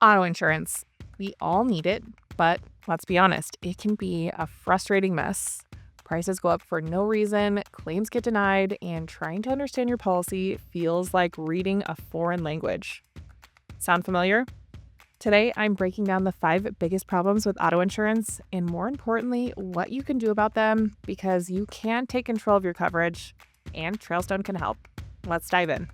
Auto insurance. We all need it, but let's be honest, it can be a frustrating mess. Prices go up for no reason, claims get denied, and trying to understand your policy feels like reading a foreign language. Sound familiar? Today, I'm breaking down the 5 biggest problems with auto insurance and, more importantly, what you can do about them because you can take control of your coverage, and Trailstone can help. Let's dive in.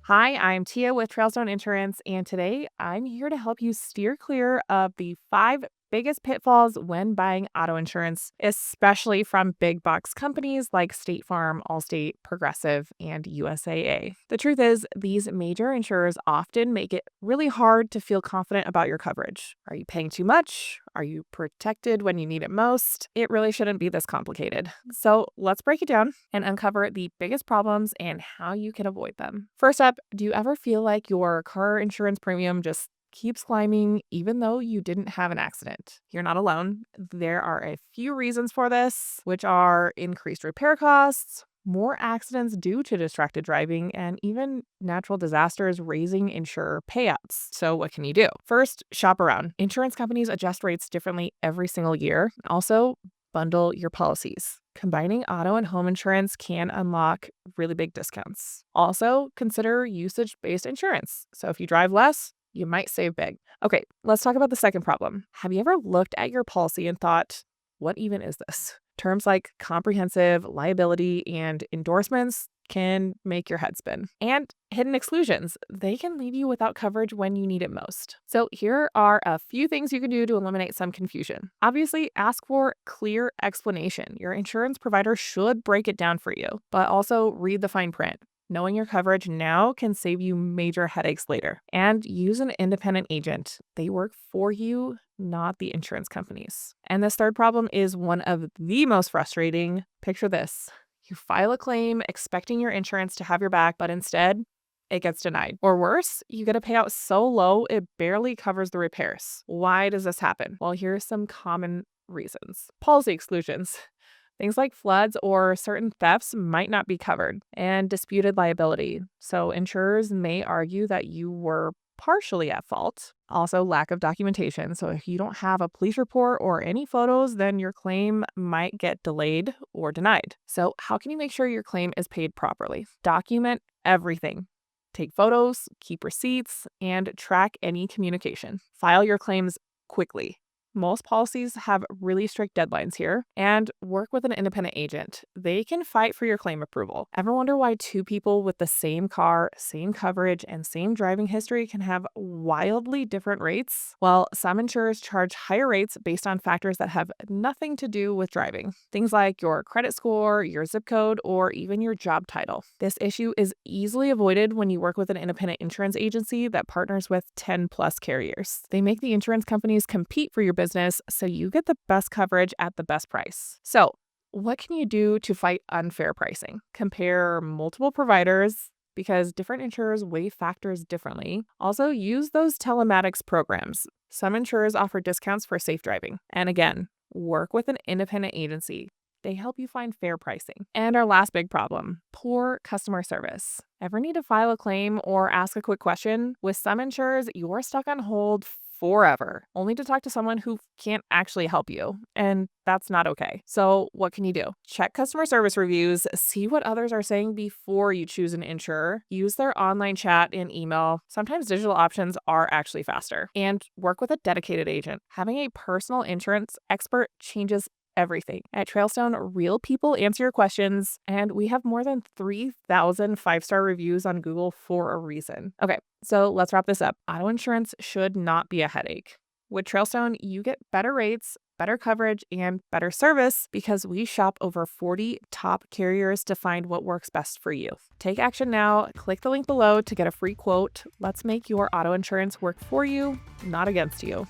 Hi, I'm Tia with Trailstone Insurance, and today I'm here to help you steer clear of the 5 biggest pitfalls when buying auto insurance, especially from big box companies like State Farm, Allstate, Progressive, and USAA. The truth is, these major insurers often make it really hard to feel confident about your coverage. Are you paying too much? Are you protected when you need it most? It really shouldn't be this complicated. So let's break it down and uncover the biggest problems and how you can avoid them. First up, do you ever feel like your car insurance premium just keeps climbing even though you didn't have an accident? You're not alone. There are a few reasons for this, which are increased repair costs, more accidents due to distracted driving, and even natural disasters raising insurer payouts. So what can you do? First, shop around. Insurance companies adjust rates differently every single year. Also, bundle your policies. Combining auto and home insurance can unlock really big discounts. Also, consider usage-based insurance. So if you drive less, you might save big. Okay, let's talk about the second problem. Have you ever looked at your policy and thought, what even is this? Terms like comprehensive, liability, and endorsements can make your head spin. And hidden exclusions, they can leave you without coverage when you need it most. So here are a few things you can do to eliminate some confusion. Obviously, ask for clear explanation. Your insurance provider should break it down for you, but also read the fine print. Knowing your coverage now can save you major headaches later. And use an independent agent. They work for you, not the insurance companies. And this third problem is one of the most frustrating. Picture this. You file a claim expecting your insurance to have your back, but instead, it gets denied. Or worse, you get a payout so low it barely covers the repairs. Why does this happen? Well, here's some common reasons. Policy exclusions. Things like floods or certain thefts might not be covered, and disputed liability. So insurers may argue that you were partially at fault. Also, lack of documentation. So if you don't have a police report or any photos, then your claim might get delayed or denied. So how can you make sure your claim is paid properly? Document everything. Take photos, keep receipts, and track any communication. File your claims quickly. Most policies have really strict deadlines here, and work with an independent agent. They can fight for your claim approval. Ever wonder why 2 people with the same car, same coverage, and same driving history can have wildly different rates? Well, some insurers charge higher rates based on factors that have nothing to do with driving. Things like your credit score, your zip code, or even your job title. This issue is easily avoided when you work with an independent insurance agency that partners with 10 plus carriers. They make the insurance companies compete for your business so you get the best coverage at the best price. So, what can you do to fight unfair pricing? Compare multiple providers because different insurers weigh factors differently. Also, use those telematics programs. Some insurers offer discounts for safe driving. And again, work with an independent agency. They help you find fair pricing. And our last big problem, poor customer service. Ever need to file a claim or ask a quick question? With some insurers, you're stuck on hold forever, only to talk to someone who can't actually help you. And that's not okay. So what can you do? Check customer service reviews, see what others are saying before you choose an insurer. Use their online chat and email. Sometimes digital options are actually faster. And work with a dedicated agent. Having a personal insurance expert changes everything. At Trailstone, real people answer your questions, and we have more than 3,000 5-star reviews on Google for a reason. Okay, so let's wrap this up. Auto insurance should not be a headache. With Trailstone, you get better rates, better coverage, and better service because we shop over 40 top carriers to find what works best for you. Take action now. Click the link below to get a free quote. Let's make your auto insurance work for you, not against you.